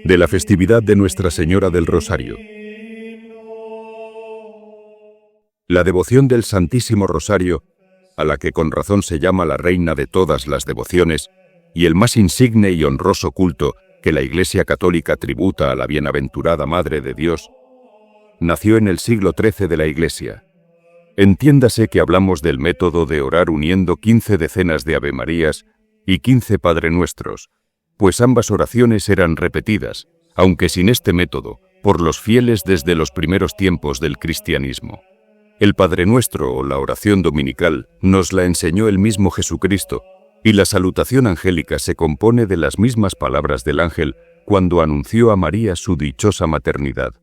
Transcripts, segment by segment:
de la festividad de Nuestra Señora del Rosario. La devoción del Santísimo Rosario, a la que con razón se llama la reina de todas las devociones, y el más insigne y honroso culto que la Iglesia Católica tributa a la bienaventurada Madre de Dios, nació en el siglo XIII de la Iglesia. Entiéndase que hablamos del método de orar uniendo 15 decenas de Avemarías y 15 Padre Nuestros, pues ambas oraciones eran repetidas, aunque sin este método, por los fieles desde los primeros tiempos del cristianismo. El Padre Nuestro o la oración dominical nos la enseñó el mismo Jesucristo, y la salutación angélica se compone de las mismas palabras del ángel cuando anunció a María su dichosa maternidad,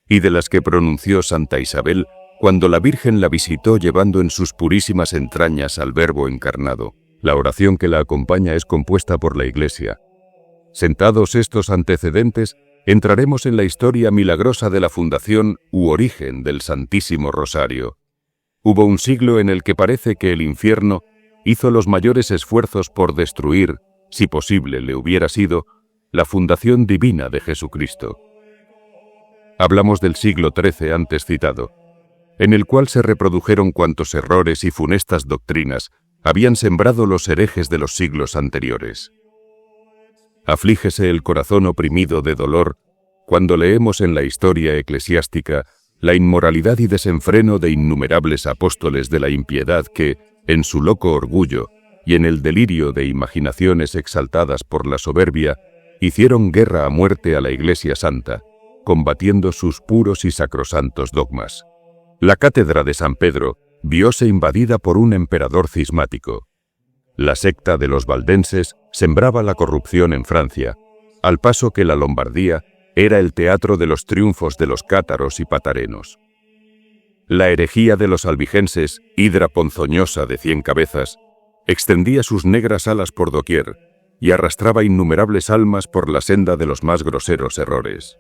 y de las que pronunció Santa Isabel cuando la Virgen la visitó llevando en sus purísimas entrañas al Verbo encarnado. La oración que la acompaña es compuesta por la Iglesia. Sentados estos antecedentes, entraremos en la historia milagrosa de la fundación u origen del Santísimo Rosario. Hubo un siglo en el que parece que el infierno hizo los mayores esfuerzos por destruir, si posible le hubiera sido, la fundación divina de Jesucristo. Hablamos del siglo XIII antes citado, en el cual se reprodujeron cuantos errores y funestas doctrinas habían sembrado los herejes de los siglos anteriores. Aflígese el corazón oprimido de dolor cuando leemos en la historia eclesiástica la inmoralidad y desenfreno de innumerables apóstoles de la impiedad que, en su loco orgullo y en el delirio de imaginaciones exaltadas por la soberbia, hicieron guerra a muerte a la Iglesia Santa, combatiendo sus puros y sacrosantos dogmas. La cátedra de San Pedro vióse invadida por un emperador cismático. La secta de los valdenses sembraba la corrupción en Francia, al paso que la Lombardía era el teatro de los triunfos de los cátaros y patarenos. La herejía de los albigenses, hidra ponzoñosa de 100 cabezas, extendía sus negras alas por doquier y arrastraba innumerables almas por la senda de los más groseros errores.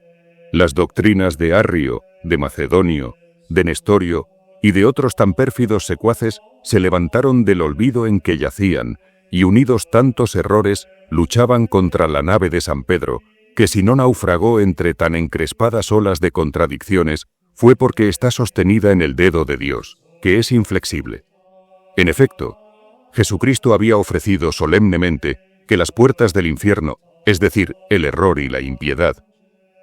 Las doctrinas de Arrio, de Macedonio, de Nestorio y de otros tan pérfidos secuaces se levantaron del olvido en que yacían y unidos tantos errores luchaban contra la nave de San Pedro, que si no naufragó entre tan encrespadas olas de contradicciones fue porque está sostenida en el dedo de Dios, que es inflexible. En efecto, Jesucristo había ofrecido solemnemente que las puertas del infierno, es decir, el error y la impiedad,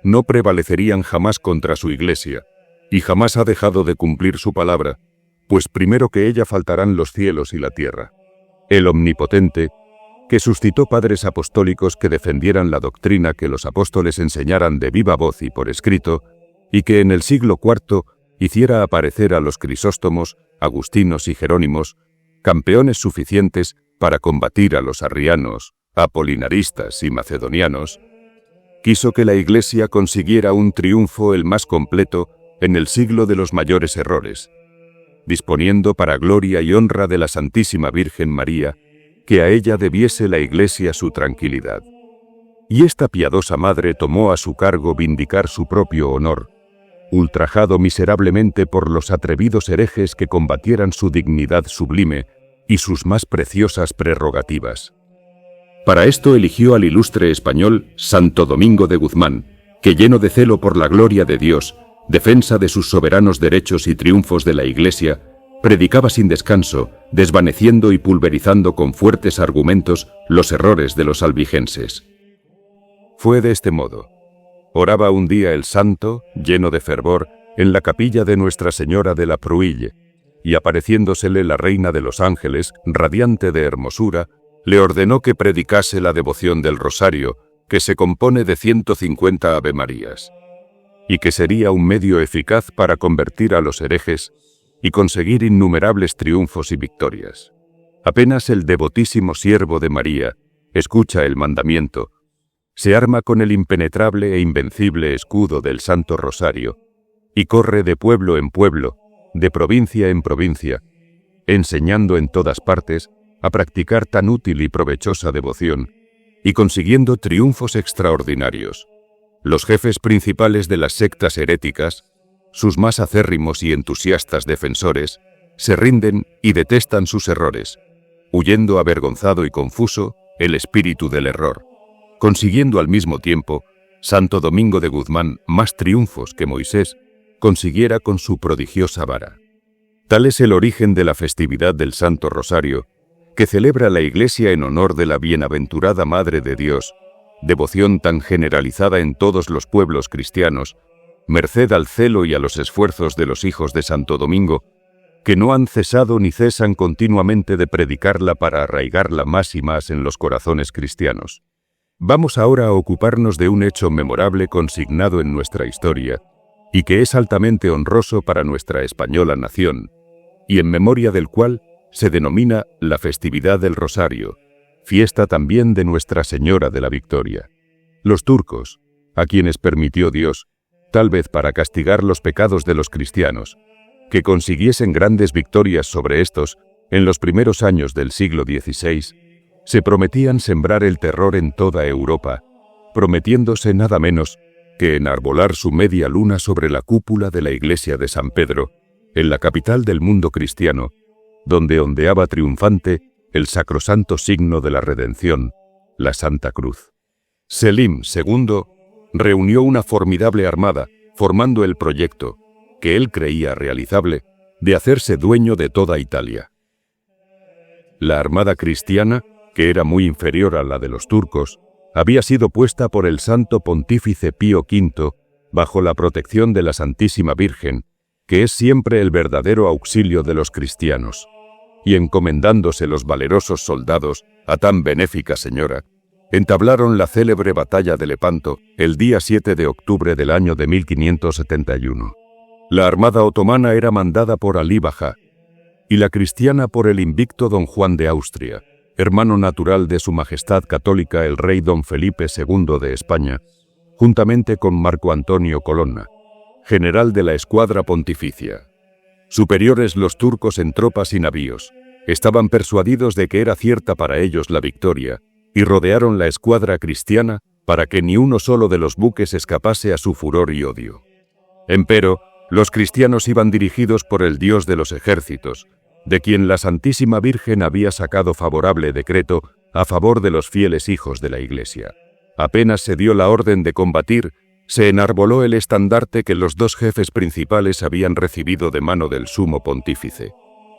no prevalecerían jamás contra su Iglesia, y jamás ha dejado de cumplir su palabra, pues primero que ella faltarán los cielos y la tierra. El Omnipotente, que suscitó padres apostólicos que defendieran la doctrina que los apóstoles enseñaran de viva voz y por escrito, y que en el siglo IV hiciera aparecer a los Crisóstomos, Agustinos y Jerónimos, campeones suficientes para combatir a los arrianos, apolinaristas y macedonianos, quiso que la Iglesia consiguiera un triunfo el más completo en el siglo de los mayores errores, disponiendo para gloria y honra de la Santísima Virgen María, que a ella debiese la Iglesia su tranquilidad. Y esta piadosa madre tomó a su cargo vindicar su propio honor, ultrajado miserablemente por los atrevidos herejes que combatieran su dignidad sublime y sus más preciosas prerrogativas. Para esto eligió al ilustre español Santo Domingo de Guzmán, que lleno de celo por la gloria de Dios, defensa de sus soberanos derechos y triunfos de la Iglesia, predicaba sin descanso, desvaneciendo y pulverizando con fuertes argumentos los errores de los albigenses. Fue de este modo. Oraba un día el santo, lleno de fervor, en la capilla de Nuestra Señora de la Pruille, y apareciéndosele la Reina de los Ángeles, radiante de hermosura, le ordenó que predicase la devoción del Rosario, que se compone de 150 Avemarías, y que sería un medio eficaz para convertir a los herejes y conseguir innumerables triunfos y victorias. Apenas el devotísimo siervo de María escucha el mandamiento, se arma con el impenetrable e invencible escudo del Santo Rosario y corre de pueblo en pueblo, de provincia en provincia, enseñando en todas partes a practicar tan útil y provechosa devoción y consiguiendo triunfos extraordinarios. Los jefes principales de las sectas heréticas, sus más acérrimos y entusiastas defensores, se rinden y detestan sus errores, huyendo avergonzado y confuso el espíritu del error, consiguiendo al mismo tiempo Santo Domingo de Guzmán, más triunfos que Moisés consiguiera con su prodigiosa vara. Tal es el origen de la festividad del Santo Rosario, que celebra la Iglesia en honor de la bienaventurada Madre de Dios, devoción tan generalizada en todos los pueblos cristianos, merced al celo y a los esfuerzos de los hijos de Santo Domingo, que no han cesado ni cesan continuamente de predicarla para arraigarla más y más en los corazones cristianos. Vamos ahora a ocuparnos de un hecho memorable consignado en nuestra historia, y que es altamente honroso para nuestra española nación, y en memoria del cual se denomina la festividad del Rosario, fiesta también de Nuestra Señora de la Victoria. Los turcos, a quienes permitió Dios, tal vez para castigar los pecados de los cristianos, que consiguiesen grandes victorias sobre estos en los primeros años del siglo XVI, se prometían sembrar el terror en toda Europa, prometiéndose nada menos que enarbolar su media luna sobre la cúpula de la iglesia de San Pedro, en la capital del mundo cristiano, donde ondeaba triunfante el sacrosanto signo de la redención, la Santa Cruz. Selim II reunió una formidable armada, formando el proyecto, que él creía realizable, de hacerse dueño de toda Italia. La armada cristiana, que era muy inferior a la de los turcos, había sido puesta por el Santo Pontífice Pío V bajo la protección de la Santísima Virgen, que es siempre el verdadero auxilio de los cristianos, y encomendándose los valerosos soldados a tan benéfica señora, entablaron la célebre batalla de Lepanto el día 7 de octubre del año de 1571. La armada otomana era mandada por Alí Bajá, y la cristiana por el invicto don Juan de Austria, hermano natural de su Majestad Católica el rey don Felipe II de España, juntamente con Marco Antonio Colonna, general de la escuadra pontificia. Superiores los turcos en tropas y navíos, estaban persuadidos de que era cierta para ellos la victoria, y rodearon la escuadra cristiana para que ni uno solo de los buques escapase a su furor y odio. Empero, los cristianos iban dirigidos por el Dios de los ejércitos, de quien la Santísima Virgen había sacado favorable decreto a favor de los fieles hijos de la Iglesia. Apenas se dio la orden de combatir, se enarboló el estandarte que los dos jefes principales habían recibido de mano del sumo pontífice.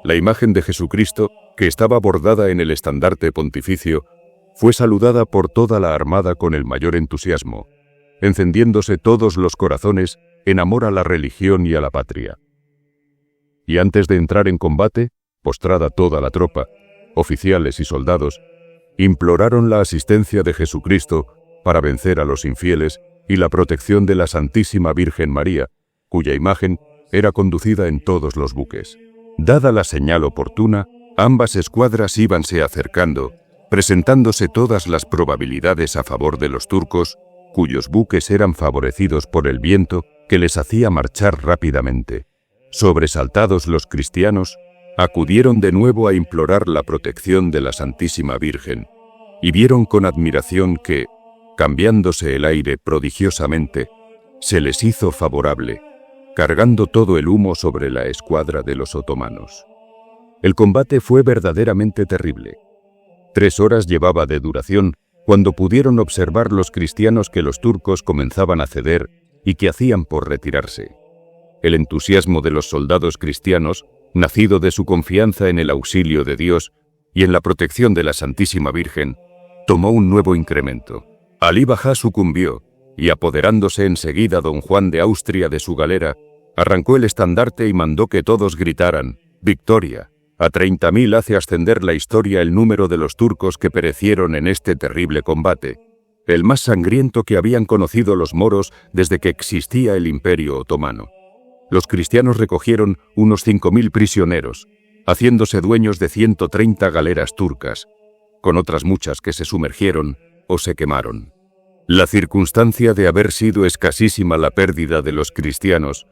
La imagen de Jesucristo, que estaba bordada en el estandarte pontificio, fue saludada por toda la armada con el mayor entusiasmo, encendiéndose todos los corazones en amor a la religión y a la patria. Y antes de entrar en combate, postrada toda la tropa, oficiales y soldados, imploraron la asistencia de Jesucristo para vencer a los infieles y la protección de la Santísima Virgen María, cuya imagen era conducida en todos los buques. Dada la señal oportuna, ambas escuadras íbanse acercando, presentándose todas las probabilidades a favor de los turcos, cuyos buques eran favorecidos por el viento que les hacía marchar rápidamente. Sobresaltados los cristianos, acudieron de nuevo a implorar la protección de la Santísima Virgen, y vieron con admiración que, cambiándose el aire prodigiosamente, se les hizo favorable, cargando todo el humo sobre la escuadra de los otomanos. El combate fue verdaderamente terrible. 3 horas llevaba de duración cuando pudieron observar los cristianos que los turcos comenzaban a ceder y que hacían por retirarse. El entusiasmo de los soldados cristianos, nacido de su confianza en el auxilio de Dios y en la protección de la Santísima Virgen, tomó un nuevo incremento. Alí Bajá sucumbió, y apoderándose enseguida don Juan de Austria de su galera, arrancó el estandarte y mandó que todos gritaran «¡Victoria!». A 30.000 hace ascender la historia el número de los turcos que perecieron en este terrible combate, el más sangriento que habían conocido los moros desde que existía el Imperio Otomano. Los cristianos recogieron unos 5.000 prisioneros, haciéndose dueños de 130 galeras turcas, con otras muchas que se sumergieron o se quemaron. La circunstancia de haber sido escasísima la pérdida de los cristianos,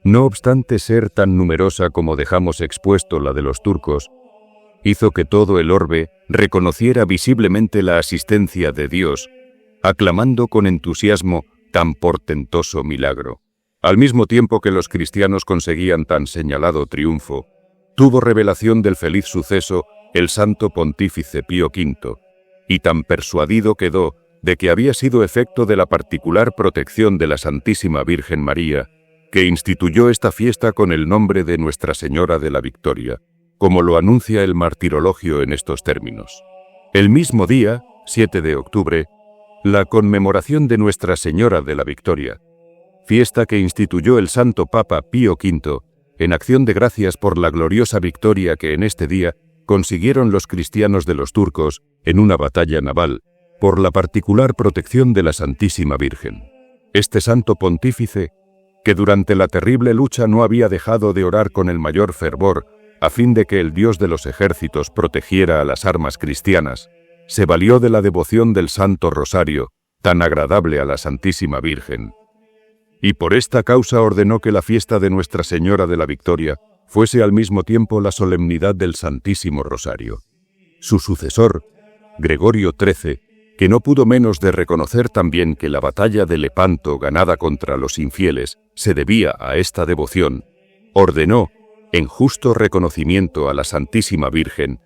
no obstante ser tan numerosa como dejamos expuesto la de los turcos, hizo que todo el orbe reconociera visiblemente la asistencia de Dios, aclamando con entusiasmo tan portentoso milagro. Al mismo tiempo que los cristianos conseguían tan señalado triunfo, tuvo revelación del feliz suceso el Santo Pontífice Pío V, y tan persuadido quedó de que había sido efecto de la particular protección de la Santísima Virgen María, que instituyó esta fiesta con el nombre de Nuestra Señora de la Victoria, como lo anuncia el martirologio en estos términos. El mismo día, 7 de octubre, la conmemoración de Nuestra Señora de la Victoria, fiesta que instituyó el Santo Papa Pío V, en acción de gracias por la gloriosa victoria que en este día consiguieron los cristianos de los turcos en una batalla naval, por la particular protección de la Santísima Virgen. Este santo pontífice, que durante la terrible lucha no había dejado de orar con el mayor fervor, a fin de que el Dios de los ejércitos protegiera a las armas cristianas, se valió de la devoción del Santo Rosario, tan agradable a la Santísima Virgen. Y por esta causa ordenó que la fiesta de Nuestra Señora de la Victoria fuese al mismo tiempo la solemnidad del Santísimo Rosario. Su sucesor, Gregorio XIII, que no pudo menos de reconocer también que la batalla de Lepanto ganada contra los infieles se debía a esta devoción, ordenó, en justo reconocimiento a la Santísima Virgen,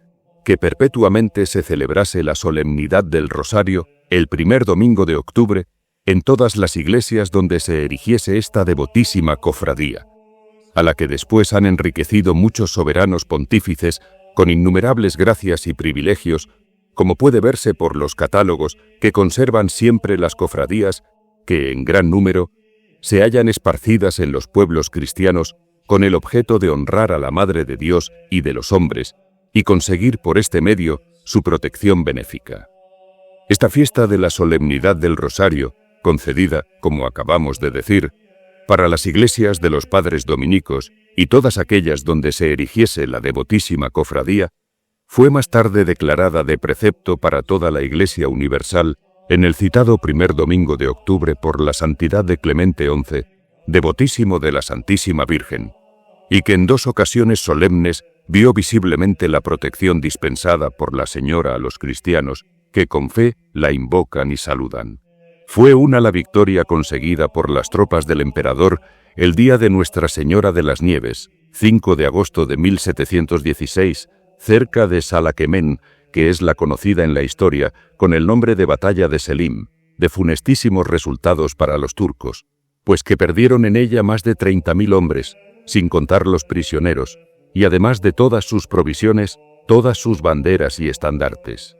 que perpetuamente se celebrase la solemnidad del Rosario el primer domingo de octubre en todas las iglesias donde se erigiese esta devotísima cofradía, a la que después han enriquecido muchos soberanos pontífices con innumerables gracias y privilegios, como puede verse por los catálogos que conservan siempre las cofradías que, en gran número, se hallan esparcidas en los pueblos cristianos con el objeto de honrar a la Madre de Dios y de los hombres y conseguir por este medio su protección benéfica. Esta fiesta de la solemnidad del Rosario, concedida, como acabamos de decir, para las iglesias de los padres dominicos y todas aquellas donde se erigiese la devotísima cofradía, fue más tarde declarada de precepto para toda la Iglesia universal en el citado primer domingo de octubre por la santidad de Clemente XI, devotísimo de la Santísima Virgen, y que en 2 ocasiones solemnes vio visiblemente la protección dispensada por la Señora a los cristianos que con fe la invocan y saludan. Fue una la victoria conseguida por las tropas del emperador el día de Nuestra Señora de las Nieves, 5 de agosto de 1716, cerca de Salaquemén, que es la conocida en la historia con el nombre de Batalla de Selim, de funestísimos resultados para los turcos, pues que perdieron en ella más de 30.000 hombres, sin contar los prisioneros, y además de todas sus provisiones, todas sus banderas y estandartes.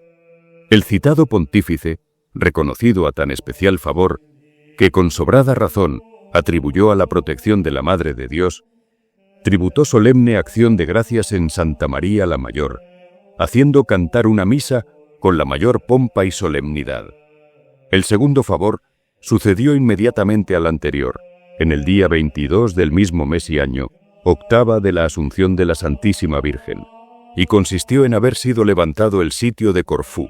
El citado pontífice, reconocido a tan especial favor, que con sobrada razón atribuyó a la protección de la Madre de Dios, tributó solemne acción de gracias en Santa María la Mayor, haciendo cantar una misa con la mayor pompa y solemnidad. El segundo favor sucedió inmediatamente al anterior, en el día 22 del mismo mes y año, octava de la Asunción de la Santísima Virgen, y consistió en haber sido levantado el sitio de Corfú.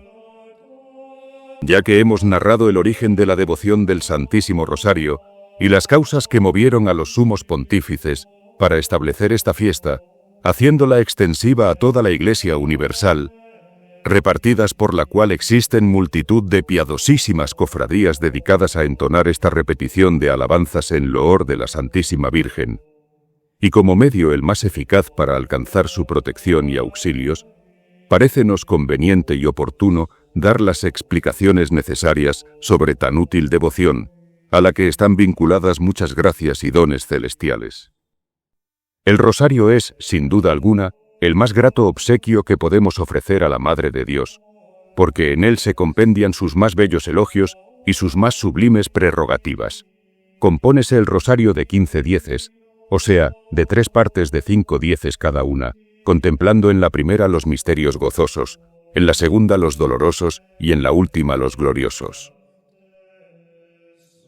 Ya que hemos narrado el origen de la devoción del Santísimo Rosario y las causas que movieron a los sumos pontífices para establecer esta fiesta, haciéndola extensiva a toda la Iglesia universal, repartidas por la cual existen multitud de piadosísimas cofradías dedicadas a entonar esta repetición de alabanzas en loor de la Santísima Virgen, y como medio el más eficaz para alcanzar su protección y auxilios, parécenos conveniente y oportuno dar las explicaciones necesarias sobre tan útil devoción, a la que están vinculadas muchas gracias y dones celestiales. El rosario es, sin duda alguna, el más grato obsequio que podemos ofrecer a la Madre de Dios, porque en él se compendian sus más bellos elogios y sus más sublimes prerrogativas. Compónese el rosario de 15 dieces, o sea, de 3 partes de 5 dieces cada una, contemplando en la primera los misterios gozosos, en la segunda los dolorosos y en la última los gloriosos.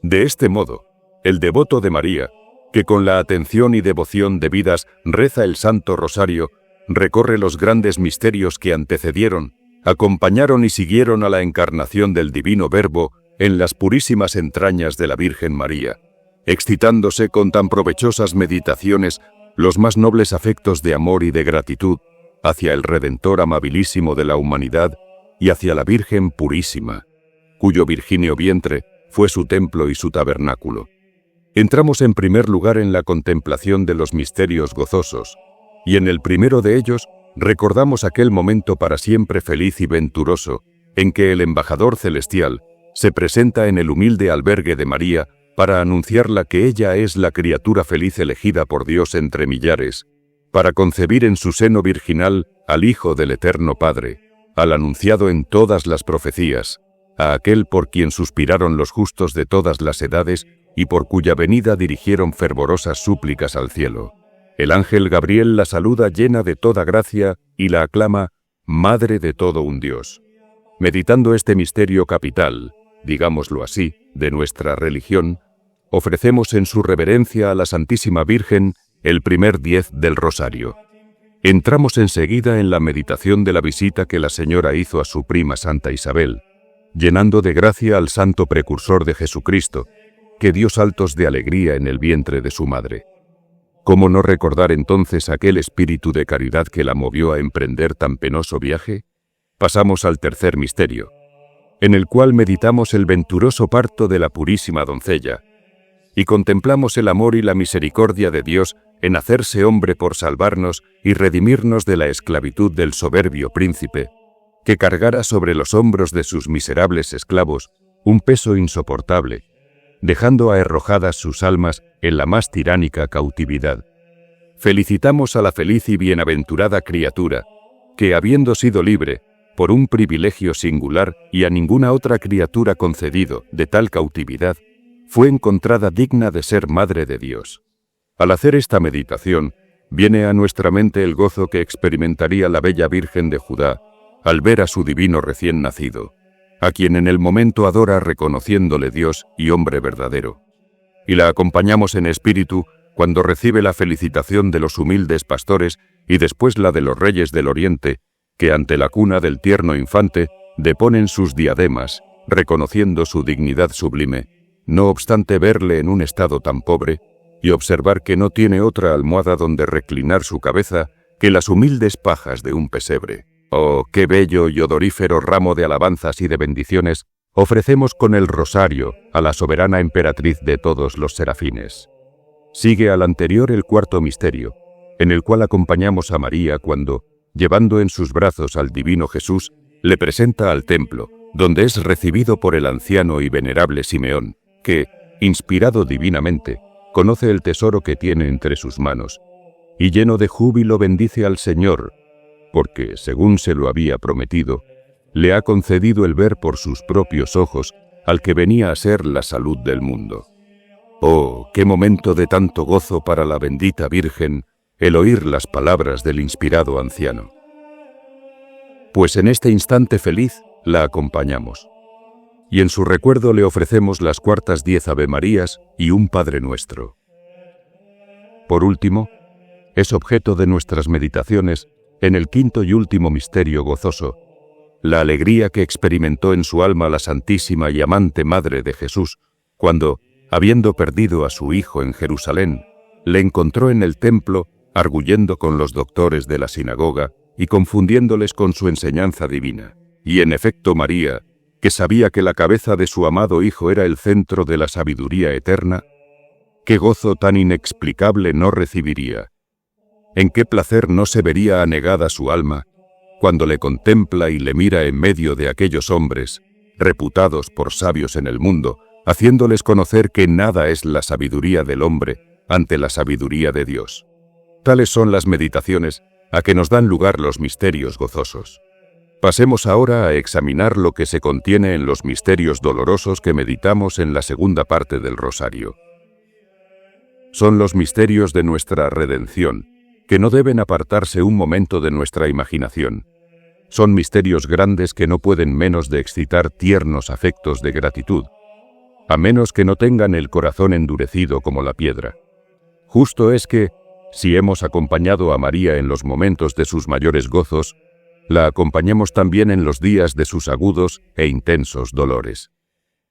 De este modo, el devoto de María, que con la atención y devoción debidas reza el Santo Rosario, recorre los grandes misterios que antecedieron, acompañaron y siguieron a la encarnación del Divino Verbo en las purísimas entrañas de la Virgen María, excitándose con tan provechosas meditaciones los más nobles afectos de amor y de gratitud hacia el Redentor amabilísimo de la humanidad y hacia la Virgen purísima, cuyo virginio vientre fue su templo y su tabernáculo. Entramos en primer lugar en la contemplación de los misterios gozosos, y en el primero de ellos recordamos aquel momento para siempre feliz y venturoso, en que el embajador celestial, se presenta en el humilde albergue de María para anunciarla que ella es la criatura feliz elegida por Dios entre millares, para concebir en su seno virginal al Hijo del Eterno Padre, al anunciado en todas las profecías, a aquel por quien suspiraron los justos de todas las edades y por cuya venida dirigieron fervorosas súplicas al cielo. El ángel Gabriel la saluda llena de toda gracia y la aclama Madre de todo un Dios. Meditando este misterio capital, digámoslo así, de nuestra religión, ofrecemos en su reverencia a la Santísima Virgen el primer 10 del Rosario. Entramos enseguida en la meditación de la visita que la Señora hizo a su prima Santa Isabel, llenando de gracia al santo precursor de Jesucristo, que dio saltos de alegría en el vientre de su madre. ¿Cómo no recordar entonces aquel espíritu de caridad que la movió a emprender tan penoso viaje? Pasamos al tercer misterio, en el cual meditamos el venturoso parto de la purísima doncella, y contemplamos el amor y la misericordia de Dios en hacerse hombre por salvarnos y redimirnos de la esclavitud del soberbio príncipe, que cargara sobre los hombros de sus miserables esclavos un peso insoportable, dejando aherrojadas sus almas en la más tiránica cautividad. Felicitamos a la feliz y bienaventurada criatura, que habiendo sido libre, por un privilegio singular y a ninguna otra criatura concedido de tal cautividad, fue encontrada digna de ser Madre de Dios. Al hacer esta meditación, viene a nuestra mente el gozo que experimentaría la bella Virgen de Judá al ver a su divino recién nacido, a quien en el momento adora reconociéndole Dios y hombre verdadero. Y la acompañamos en espíritu cuando recibe la felicitación de los humildes pastores y después la de los reyes del Oriente, que ante la cuna del tierno infante deponen sus diademas, reconociendo su dignidad sublime, no obstante verle en un estado tan pobre, y observar que no tiene otra almohada donde reclinar su cabeza que las humildes pajas de un pesebre. Oh, qué bello y odorífero ramo de alabanzas y de bendiciones ofrecemos con el rosario a la soberana emperatriz de todos los serafines. Sigue al anterior el cuarto misterio, en el cual acompañamos a María cuando, llevando en sus brazos al divino Jesús, le presenta al templo, donde es recibido por el anciano y venerable Simeón, que, inspirado divinamente, conoce el tesoro que tiene entre sus manos, y lleno de júbilo bendice al Señor, porque, según se lo había prometido, le ha concedido el ver por sus propios ojos al que venía a ser la salud del mundo. Oh, qué momento de tanto gozo para la bendita Virgen el oír las palabras del inspirado anciano. Pues en este instante feliz la acompañamos, y en su recuerdo le ofrecemos las cuartas 10 Ave Marías y un Padre Nuestro. Por último, es objeto de nuestras meditaciones en el quinto y último misterio gozoso, la alegría que experimentó en su alma la Santísima y amante Madre de Jesús, cuando, habiendo perdido a su Hijo en Jerusalén, le encontró en el templo, arguyendo con los doctores de la sinagoga y confundiéndoles con su enseñanza divina. Y en efecto María, que sabía que la cabeza de su amado Hijo era el centro de la sabiduría eterna, ¿qué gozo tan inexplicable no recibiría? ¿En qué placer no se vería anegada su alma cuando le contempla y le mira en medio de aquellos hombres, reputados por sabios en el mundo, haciéndoles conocer que nada es la sabiduría del hombre ante la sabiduría de Dios? Tales son las meditaciones a que nos dan lugar los misterios gozosos. Pasemos ahora a examinar lo que se contiene en los misterios dolorosos que meditamos en la segunda parte del Rosario. Son los misterios de nuestra redención, que no deben apartarse un momento de nuestra imaginación. Son misterios grandes que no pueden menos de excitar tiernos afectos de gratitud, a menos que no tengan el corazón endurecido como la piedra. Justo es que, si hemos acompañado a María en los momentos de sus mayores gozos, la acompañemos también en los días de sus agudos e intensos dolores.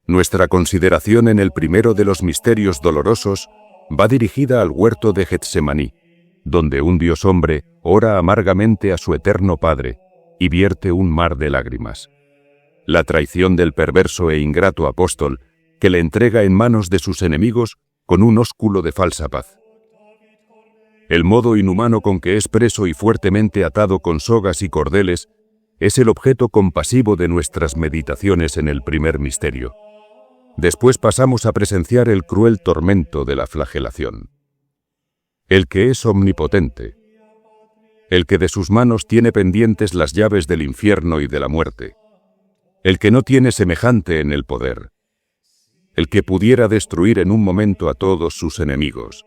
Nuestra consideración en el primero de los misterios dolorosos va dirigida al huerto de Getsemaní, donde un Dios hombre ora amargamente a su eterno Padre y vierte un mar de lágrimas. La traición del perverso e ingrato apóstol, que le entrega en manos de sus enemigos con un ósculo de falsa paz. El modo inhumano con que es preso y fuertemente atado con sogas y cordeles, es el objeto compasivo de nuestras meditaciones en el primer misterio. Después pasamos a presenciar el cruel tormento de la flagelación. El que es omnipotente, el que de sus manos tiene pendientes las llaves del infierno y de la muerte, el que no tiene semejante en el poder, el que pudiera destruir en un momento a todos sus enemigos,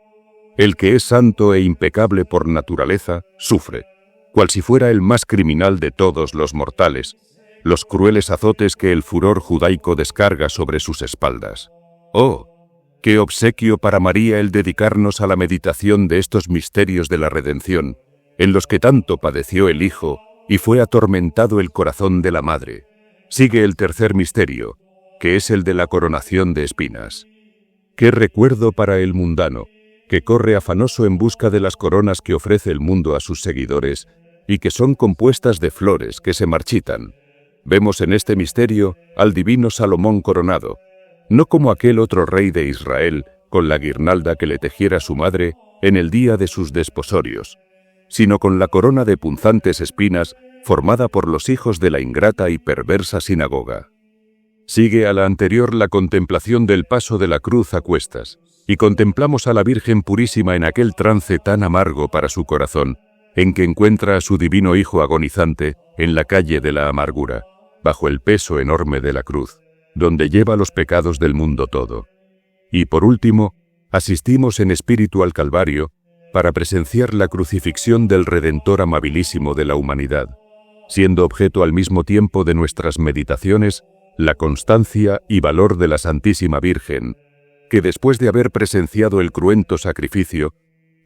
el que es santo e impecable por naturaleza, sufre, cual si fuera el más criminal de todos los mortales, los crueles azotes que el furor judaico descarga sobre sus espaldas. ¡Oh! ¡Qué obsequio para María el dedicarnos a la meditación de estos misterios de la redención, en los que tanto padeció el Hijo y fue atormentado el corazón de la Madre! Sigue el tercer misterio, que es el de la coronación de espinas. ¡Qué recuerdo para el mundano, que corre afanoso en busca de las coronas que ofrece el mundo a sus seguidores y que son compuestas de flores que se marchitan! Vemos en este misterio al divino Salomón coronado, no como aquel otro rey de Israel con la guirnalda que le tejiera su madre en el día de sus desposorios, sino con la corona de punzantes espinas formada por los hijos de la ingrata y perversa sinagoga. Sigue a la anterior la contemplación del paso de la cruz a cuestas, y contemplamos a la Virgen Purísima en aquel trance tan amargo para su corazón, en que encuentra a su divino Hijo agonizante en la calle de la amargura, bajo el peso enorme de la cruz, donde lleva los pecados del mundo todo. Y por último, asistimos en espíritu al Calvario para presenciar la crucifixión del Redentor amabilísimo de la humanidad, siendo objeto al mismo tiempo de nuestras meditaciones la constancia y valor de la Santísima Virgen, que después de haber presenciado el cruento sacrificio,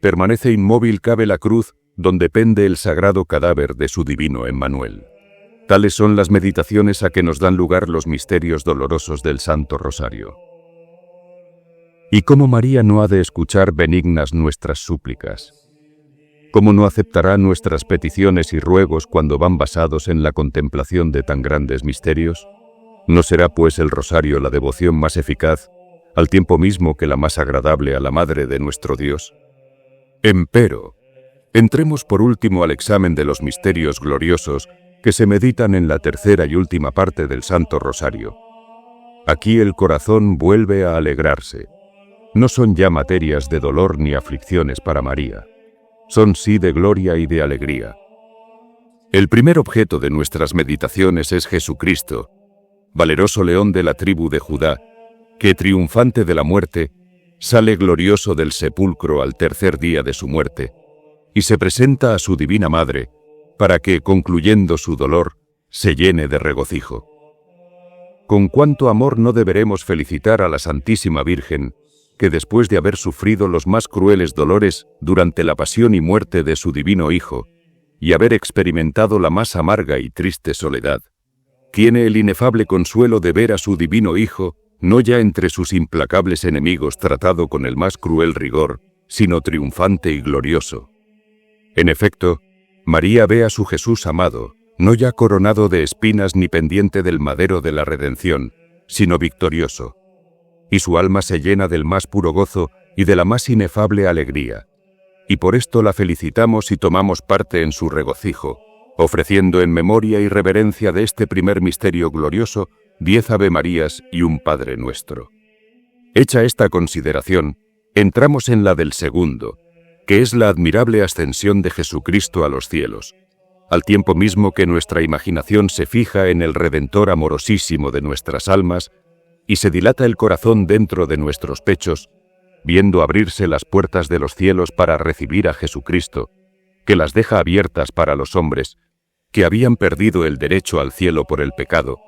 permanece inmóvil cabe la cruz donde pende el sagrado cadáver de su divino Emmanuel. Tales son las meditaciones a que nos dan lugar los misterios dolorosos del Santo Rosario. ¿Y cómo María no ha de escuchar benignas nuestras súplicas? ¿Cómo no aceptará nuestras peticiones y ruegos cuando van basados en la contemplación de tan grandes misterios? ¿No será pues el rosario la devoción más eficaz, al tiempo mismo que la más agradable a la Madre de nuestro Dios? Empero, entremos por último al examen de los misterios gloriosos que se meditan en la tercera y última parte del Santo Rosario. Aquí el corazón vuelve a alegrarse. No son ya materias de dolor ni aflicciones para María. Son sí de gloria y de alegría. El primer objeto de nuestras meditaciones es Jesucristo, valeroso león de la tribu de Judá, que triunfante de la muerte, sale glorioso del sepulcro al tercer día de su muerte, y se presenta a su divina Madre, para que, concluyendo su dolor, se llene de regocijo. Con cuánto amor no deberemos felicitar a la Santísima Virgen, que después de haber sufrido los más crueles dolores durante la pasión y muerte de su divino Hijo, y haber experimentado la más amarga y triste soledad, tiene el inefable consuelo de ver a su divino Hijo, no ya entre sus implacables enemigos tratado con el más cruel rigor, sino triunfante y glorioso. En efecto, María ve a su Jesús amado, no ya coronado de espinas ni pendiente del madero de la redención, sino victorioso. Y su alma se llena del más puro gozo y de la más inefable alegría. Y por esto la felicitamos y tomamos parte en su regocijo, ofreciendo en memoria y reverencia de este primer misterio glorioso 10 Ave Marías y un Padre Nuestro. Hecha esta consideración, entramos en la del segundo, que es la admirable ascensión de Jesucristo a los cielos, al tiempo mismo que nuestra imaginación se fija en el Redentor amorosísimo de nuestras almas y se dilata el corazón dentro de nuestros pechos, viendo abrirse las puertas de los cielos para recibir a Jesucristo, que las deja abiertas para los hombres, que habían perdido el derecho al cielo por el pecado.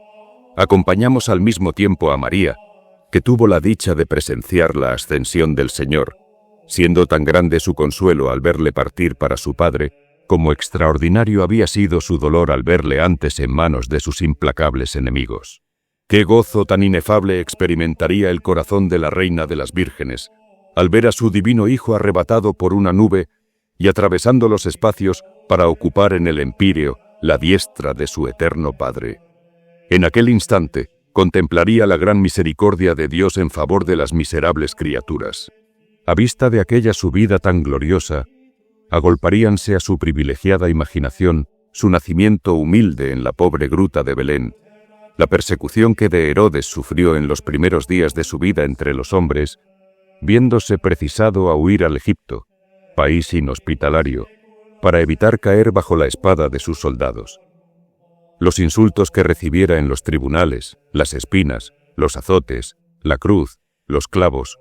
Acompañamos al mismo tiempo a María, que tuvo la dicha de presenciar la ascensión del Señor, siendo tan grande su consuelo al verle partir para su Padre, como extraordinario había sido su dolor al verle antes en manos de sus implacables enemigos. Qué gozo tan inefable experimentaría el corazón de la Reina de las Vírgenes, al ver a su divino Hijo arrebatado por una nube y atravesando los espacios para ocupar en el empíreo la diestra de su eterno Padre. En aquel instante, contemplaría la gran misericordia de Dios en favor de las miserables criaturas. A vista de aquella subida tan gloriosa, agolparíanse a su privilegiada imaginación su nacimiento humilde en la pobre gruta de Belén, la persecución que de Herodes sufrió en los primeros días de su vida entre los hombres, viéndose precisado a huir al Egipto, país inhospitalario, para evitar caer bajo la espada de sus soldados. Los insultos que recibiera en los tribunales, las espinas, los azotes, la cruz, los clavos,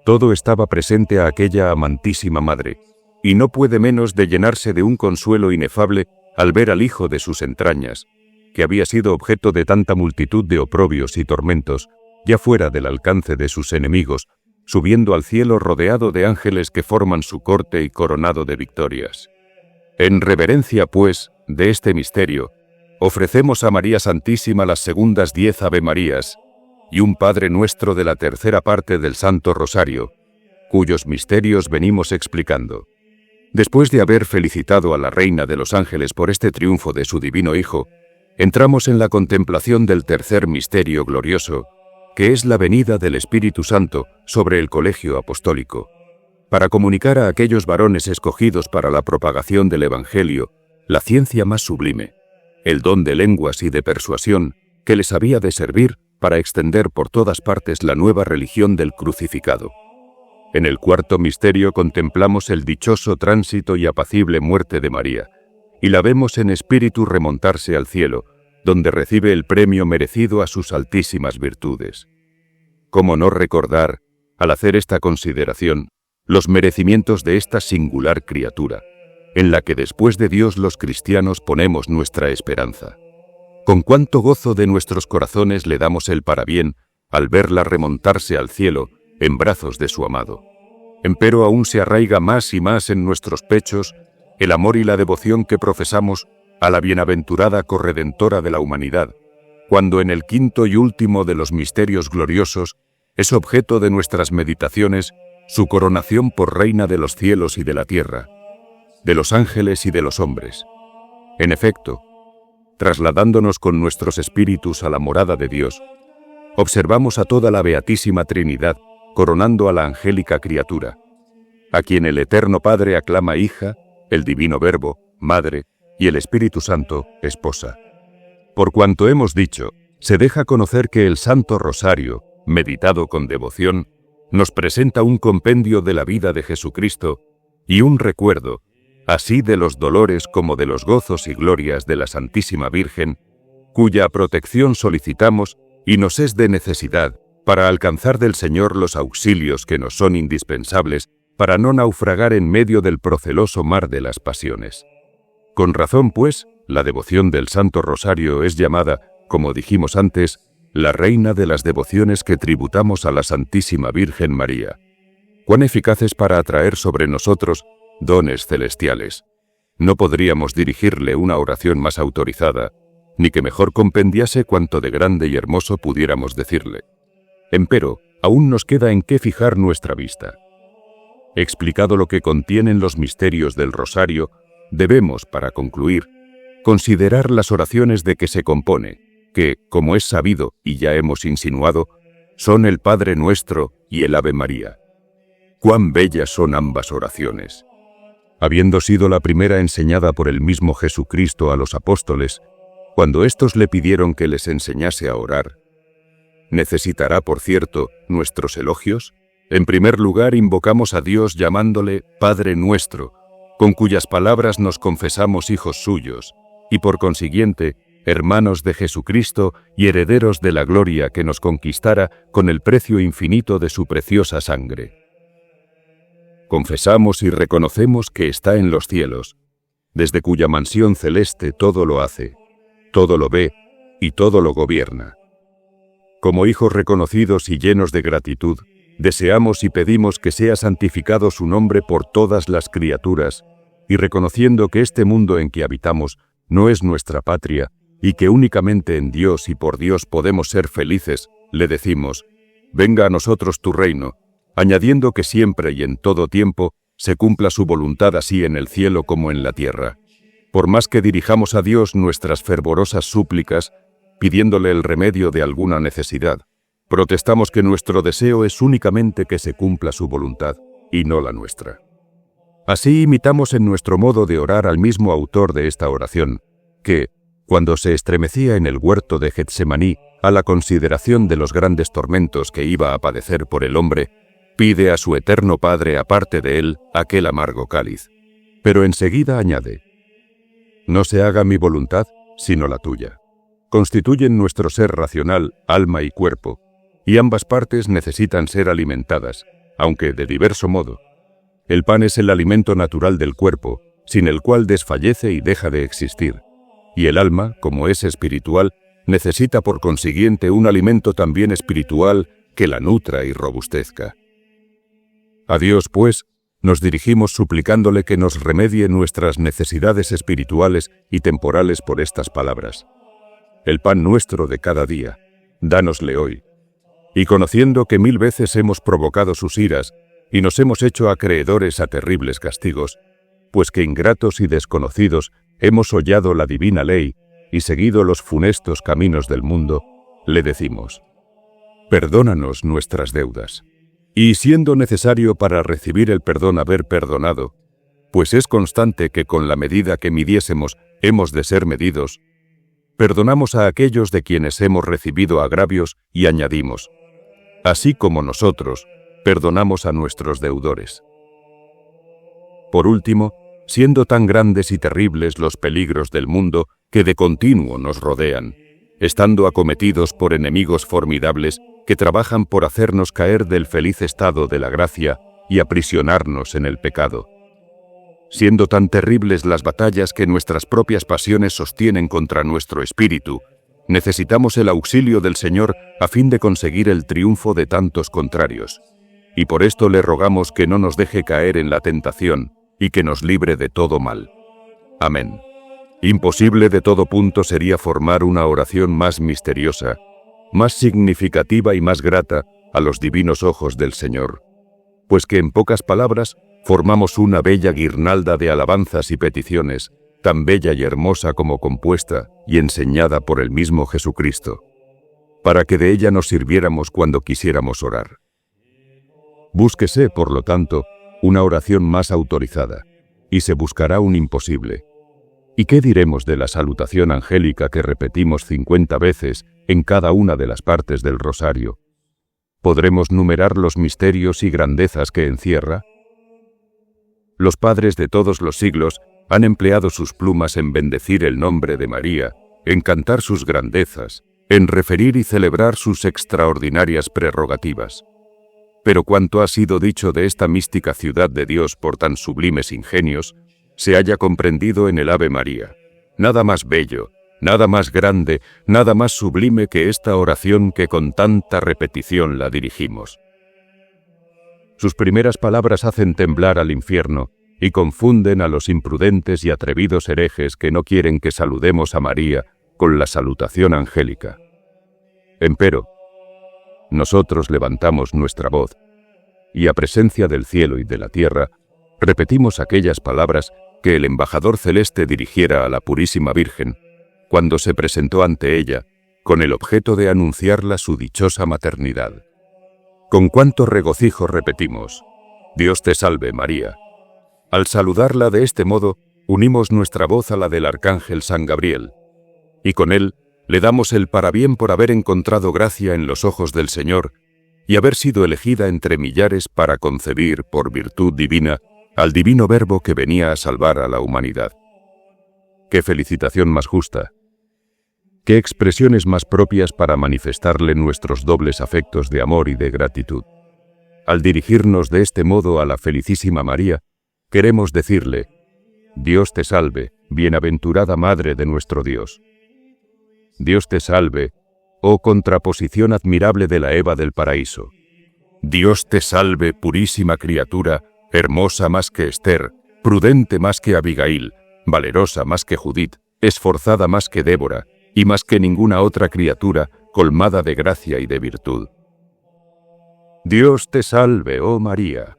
todo estaba presente a aquella amantísima madre, y no puede menos de llenarse de un consuelo inefable al ver al hijo de sus entrañas, que había sido objeto de tanta multitud de oprobios y tormentos, ya fuera del alcance de sus enemigos, subiendo al cielo rodeado de ángeles que forman su corte y coronado de victorias. En reverencia, pues, de este misterio, ofrecemos a María Santísima las segundas 10 Ave Marías y un Padre Nuestro de la tercera parte del Santo Rosario, cuyos misterios venimos explicando. Después de haber felicitado a la Reina de los Ángeles por este triunfo de su Divino Hijo, entramos en la contemplación del tercer misterio glorioso, que es la venida del Espíritu Santo sobre el colegio apostólico, para comunicar a aquellos varones escogidos para la propagación del Evangelio la ciencia más sublime, el don de lenguas y de persuasión que les había de servir para extender por todas partes la nueva religión del crucificado. En el cuarto misterio contemplamos el dichoso tránsito y apacible muerte de María, y la vemos en espíritu remontarse al cielo, donde recibe el premio merecido a sus altísimas virtudes. ¿Cómo no recordar, al hacer esta consideración, los merecimientos de esta singular criatura, en la que después de Dios los cristianos ponemos nuestra esperanza? Con cuánto gozo de nuestros corazones le damos el parabién al verla remontarse al cielo en brazos de su amado. Empero aún se arraiga más y más en nuestros pechos el amor y la devoción que profesamos a la bienaventurada corredentora de la humanidad, cuando en el quinto y último de los misterios gloriosos es objeto de nuestras meditaciones su coronación por Reina de los cielos y de la tierra, de los ángeles y de los hombres. En efecto, trasladándonos con nuestros espíritus a la morada de Dios, observamos a toda la Beatísima Trinidad coronando a la angélica criatura, a quien el Eterno Padre aclama hija, el Divino Verbo, madre, y el Espíritu Santo, esposa. Por cuanto hemos dicho, se deja conocer que el Santo Rosario, meditado con devoción, nos presenta un compendio de la vida de Jesucristo y un recuerdo, así de los dolores como de los gozos y glorias de la Santísima Virgen, cuya protección solicitamos y nos es de necesidad para alcanzar del Señor los auxilios que nos son indispensables para no naufragar en medio del proceloso mar de las pasiones. Con razón, pues, la devoción del Santo Rosario es llamada, como dijimos antes, la reina de las devociones que tributamos a la Santísima Virgen María. Cuán eficaces para atraer sobre nosotros dones celestiales. No podríamos dirigirle una oración más autorizada, ni que mejor compendiase cuanto de grande y hermoso pudiéramos decirle. Empero, aún nos queda en qué fijar nuestra vista. Explicado lo que contienen los misterios del Rosario, debemos, para concluir, considerar las oraciones de que se compone, que, como es sabido y ya hemos insinuado, son el Padre Nuestro y el Ave María. Cuán bellas son ambas oraciones. Habiendo sido la primera enseñada por el mismo Jesucristo a los apóstoles, cuando éstos le pidieron que les enseñase a orar, ¿necesitará, por cierto, nuestros elogios? En primer lugar, invocamos a Dios llamándole Padre Nuestro, con cuyas palabras nos confesamos hijos suyos, y por consiguiente, hermanos de Jesucristo y herederos de la gloria que nos conquistara con el precio infinito de su preciosa sangre. Confesamos y reconocemos que está en los cielos, desde cuya mansión celeste todo lo hace, todo lo ve y todo lo gobierna. Como hijos reconocidos y llenos de gratitud, deseamos y pedimos que sea santificado su nombre por todas las criaturas, y reconociendo que este mundo en que habitamos no es nuestra patria, y que únicamente en Dios y por Dios podemos ser felices, le decimos, venga a nosotros tu reino, añadiendo que siempre y en todo tiempo se cumpla su voluntad así en el cielo como en la tierra. Por más que dirijamos a Dios nuestras fervorosas súplicas, pidiéndole el remedio de alguna necesidad, protestamos que nuestro deseo es únicamente que se cumpla su voluntad, y no la nuestra. Así imitamos en nuestro modo de orar al mismo autor de esta oración, que, cuando se estremecía en el huerto de Getsemaní a la consideración de los grandes tormentos que iba a padecer por el hombre, pide a su eterno Padre aparte de él aquel amargo cáliz. Pero enseguida añade: no se haga mi voluntad, sino la tuya. Constituyen nuestro ser racional, alma y cuerpo, y ambas partes necesitan ser alimentadas, aunque de diverso modo. El pan es el alimento natural del cuerpo, sin el cual desfallece y deja de existir, y el alma, como es espiritual, necesita por consiguiente un alimento también espiritual que la nutra y robustezca. A Dios, pues, nos dirigimos suplicándole que nos remedie nuestras necesidades espirituales y temporales por estas palabras. El pan nuestro de cada día, dánosle hoy. Y conociendo que 1000 veces hemos provocado sus iras y nos hemos hecho acreedores a terribles castigos, pues que ingratos y desconocidos hemos hollado la divina ley y seguido los funestos caminos del mundo, le decimos: perdónanos nuestras deudas. Y siendo necesario para recibir el perdón haber perdonado, pues es constante que con la medida que midiésemos hemos de ser medidos, perdonamos a aquellos de quienes hemos recibido agravios y añadimos: así como nosotros perdonamos a nuestros deudores. Por último, siendo tan grandes y terribles los peligros del mundo que de continuo nos rodean, estando acometidos por enemigos formidables que trabajan por hacernos caer del feliz estado de la gracia y aprisionarnos en el pecado. Siendo tan terribles las batallas que nuestras propias pasiones sostienen contra nuestro espíritu, necesitamos el auxilio del Señor a fin de conseguir el triunfo de tantos contrarios, y por esto le rogamos que no nos deje caer en la tentación y que nos libre de todo mal. Amén. Imposible de todo punto sería formar una oración más misteriosa, más significativa y más grata a los divinos ojos del Señor, pues que en pocas palabras formamos una bella guirnalda de alabanzas y peticiones, tan bella y hermosa como compuesta y enseñada por el mismo Jesucristo, para que de ella nos sirviéramos cuando quisiéramos orar. Búsquese, por lo tanto, una oración más autorizada, y se buscará un imposible. ¿Y qué diremos de la salutación angélica que repetimos 50 veces en cada una de las partes del rosario? ¿Podremos numerar los misterios y grandezas que encierra? Los padres de todos los siglos han empleado sus plumas en bendecir el nombre de María, en cantar sus grandezas, en referir y celebrar sus extraordinarias prerrogativas. Pero cuanto ha sido dicho de esta mística ciudad de Dios por tan sublimes ingenios, se haya comprendido en el Ave María. Nada más bello, nada más grande, nada más sublime que esta oración que con tanta repetición la dirigimos. Sus primeras palabras hacen temblar al infierno y confunden a los imprudentes y atrevidos herejes que no quieren que saludemos a María con la salutación angélica. Empero, nosotros levantamos nuestra voz, y a presencia del cielo y de la tierra, repetimos aquellas palabras que el embajador celeste dirigiera a la Purísima Virgen, cuando se presentó ante ella, con el objeto de anunciarla su dichosa maternidad. Con cuánto regocijo repetimos: Dios te salve, María. Al saludarla de este modo, unimos nuestra voz a la del arcángel San Gabriel, y con él le damos el parabién por haber encontrado gracia en los ojos del Señor y haber sido elegida entre millares para concebir, por virtud divina, al divino Verbo que venía a salvar a la humanidad. ¡Qué felicitación más justa! ¡Qué expresiones más propias para manifestarle nuestros dobles afectos de amor y de gratitud! Al dirigirnos de este modo a la felicísima María, queremos decirle: Dios te salve, bienaventurada Madre de nuestro Dios. Dios te salve, oh contraposición admirable de la Eva del paraíso. Dios te salve, purísima criatura, hermosa más que Esther, prudente más que Abigail, valerosa más que Judith, esforzada más que Débora, y más que ninguna otra criatura, colmada de gracia y de virtud. Dios te salve, oh María,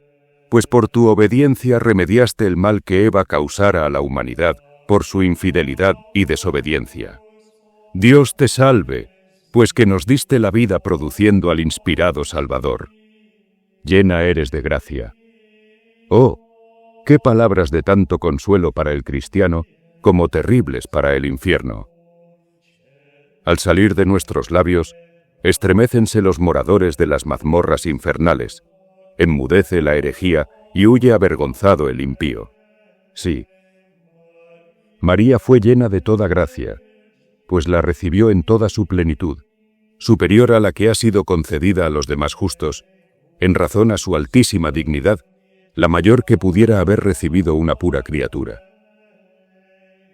pues por tu obediencia remediaste el mal que Eva causara a la humanidad por su infidelidad y desobediencia. Dios te salve, pues que nos diste la vida produciendo al inspirado Salvador. Llena eres de gracia. Oh, Qué palabras de tanto consuelo para el cristiano, como terribles para el infierno. Al salir de nuestros labios, estremécense los moradores de las mazmorras infernales, enmudece la herejía y huye avergonzado el impío. Sí. María fue llena de toda gracia, pues la recibió en toda su plenitud, superior a la que ha sido concedida a los demás justos, en razón a su altísima dignidad, la mayor que pudiera haber recibido una pura criatura.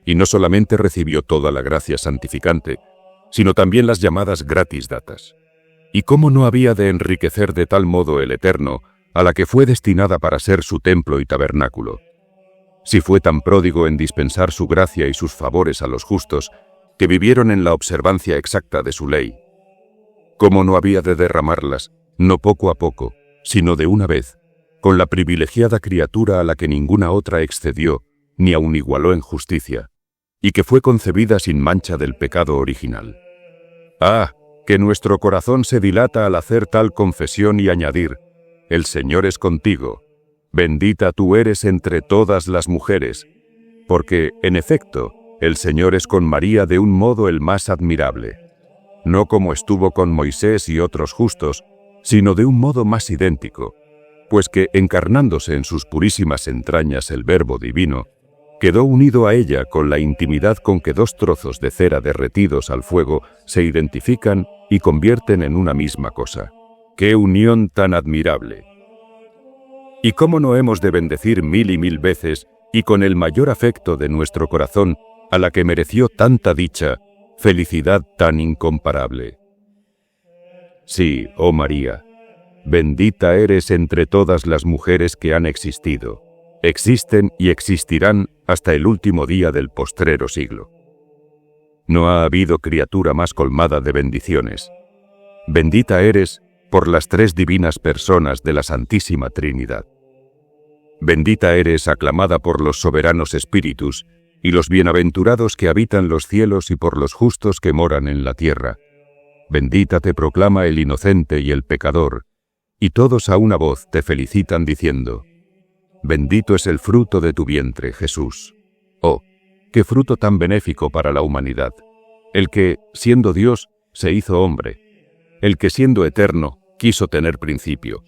Y no solamente recibió toda la gracia santificante, sino también las llamadas gratis datas. ¿Y cómo no había de enriquecer de tal modo el Eterno, a la que fue destinada para ser su templo y tabernáculo? Si fue tan pródigo en dispensar su gracia y sus favores a los justos, que vivieron en la observancia exacta de su ley, ¿cómo no había de derramarlas, no poco a poco, sino de una vez, con la privilegiada criatura a la que ninguna otra excedió, ni aun igualó en justicia, y que fue concebida sin mancha del pecado original? ¡Ah, que nuestro corazón se dilata al hacer tal confesión y añadir: el Señor es contigo, bendita tú eres entre todas las mujeres! Porque, en efecto, el Señor es con María de un modo el más admirable, no como estuvo con Moisés y otros justos, sino de un modo más idéntico, pues que, encarnándose en sus purísimas entrañas el Verbo divino, quedó unido a ella con la intimidad con que dos trozos de cera derretidos al fuego se identifican y convierten en una misma cosa. ¡Qué unión tan admirable! ¿Y cómo no hemos de bendecir mil y mil veces, y con el mayor afecto de nuestro corazón, a la que mereció tanta dicha, felicidad tan incomparable? Sí, oh María, bendita eres entre todas las mujeres que han existido, existen y existirán hasta el último día del postrero siglo. No ha habido criatura más colmada de bendiciones. Bendita eres por las tres divinas personas de la Santísima Trinidad. Bendita eres aclamada por los soberanos espíritus y los bienaventurados que habitan los cielos y por los justos que moran en la tierra. Bendita te proclama el inocente y el pecador, y todos a una voz te felicitan diciendo: bendito es el fruto de tu vientre, Jesús. Oh, qué fruto tan benéfico para la humanidad, el que, siendo Dios, se hizo hombre, el que siendo eterno, quiso tener principio,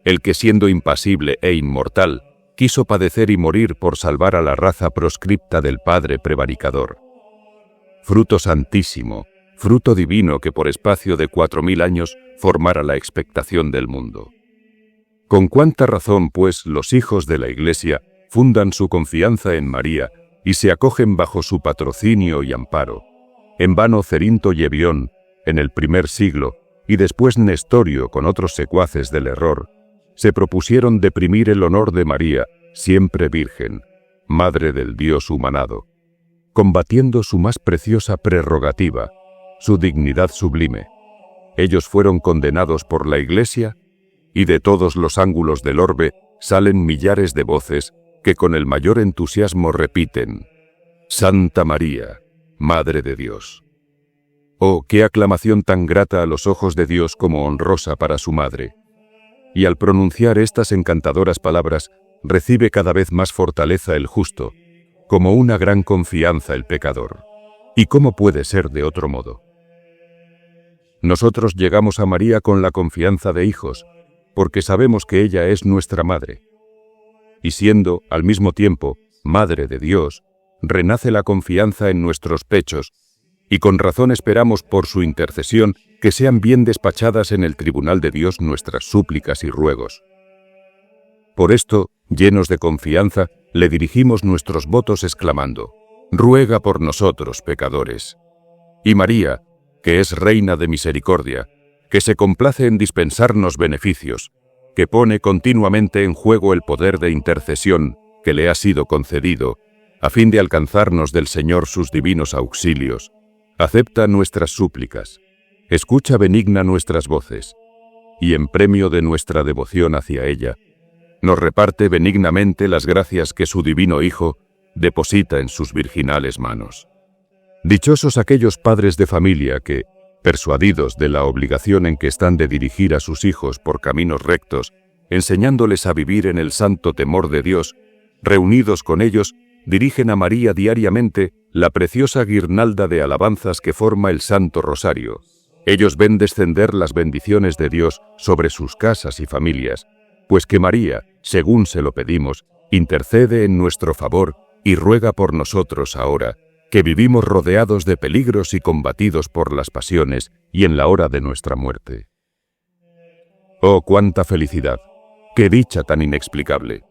el que siendo impasible e inmortal, quiso padecer y morir por salvar a la raza proscripta del Padre prevaricador. Fruto santísimo, fruto divino que por espacio de 4000 años formara la expectación del mundo. Con cuánta razón, pues, los hijos de la Iglesia fundan su confianza en María y se acogen bajo su patrocinio y amparo. En vano Cerinto y Ebión, en el primer siglo, y después Nestorio con otros secuaces del error, se propusieron deprimir el honor de María, siempre virgen, madre del Dios humanado, combatiendo su más preciosa prerrogativa, su dignidad sublime. Ellos fueron condenados por la Iglesia, y de todos los ángulos del orbe salen millares de voces que con el mayor entusiasmo repiten: Santa María, Madre de Dios. Oh, qué aclamación tan grata a los ojos de Dios como honrosa para su madre. Y al pronunciar estas encantadoras palabras, recibe cada vez más fortaleza el justo, como una gran confianza el pecador. ¿Y cómo puede ser de otro modo? Nosotros llegamos a María con la confianza de hijos, porque sabemos que ella es nuestra madre. Y siendo, al mismo tiempo, Madre de Dios, renace la confianza en nuestros pechos, y con razón esperamos por su intercesión que sean bien despachadas en el tribunal de Dios nuestras súplicas y ruegos. Por esto, llenos de confianza, le dirigimos nuestros votos exclamando: ruega por nosotros, pecadores. Y María, que es Reina de Misericordia, que se complace en dispensarnos beneficios, que pone continuamente en juego el poder de intercesión que le ha sido concedido, a fin de alcanzarnos del Señor sus divinos auxilios, acepta nuestras súplicas, escucha benigna nuestras voces, y en premio de nuestra devoción hacia ella, nos reparte benignamente las gracias que su divino Hijo deposita en sus virginales manos. Dichosos aquellos padres de familia que, persuadidos de la obligación en que están de dirigir a sus hijos por caminos rectos, enseñándoles a vivir en el santo temor de Dios, reunidos con ellos, dirigen a María diariamente la preciosa guirnalda de alabanzas que forma el Santo Rosario. Ellos ven descender las bendiciones de Dios sobre sus casas y familias, pues que María, según se lo pedimos, intercede en nuestro favor y ruega por nosotros ahora, que vivimos rodeados de peligros y combatidos por las pasiones y en la hora de nuestra muerte. ¡Oh, cuánta felicidad! ¡Qué dicha tan inexplicable!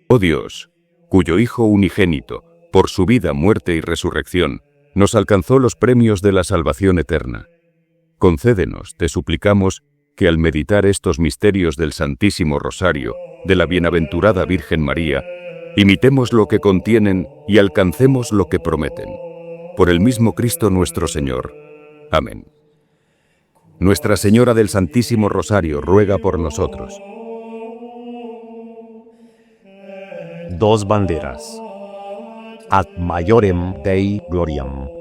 Oh Dios, cuyo Hijo unigénito, por su vida, muerte y resurrección, nos alcanzó los premios de la salvación eterna. Concédenos, te suplicamos, que al meditar estos misterios del Santísimo Rosario, de la Bienaventurada Virgen María, imitemos lo que contienen y alcancemos lo que prometen. Por el mismo Cristo nuestro Señor. Amén. Nuestra Señora del Santísimo Rosario ruega por nosotros. Dos banderas. Ad maiorem Dei gloriam.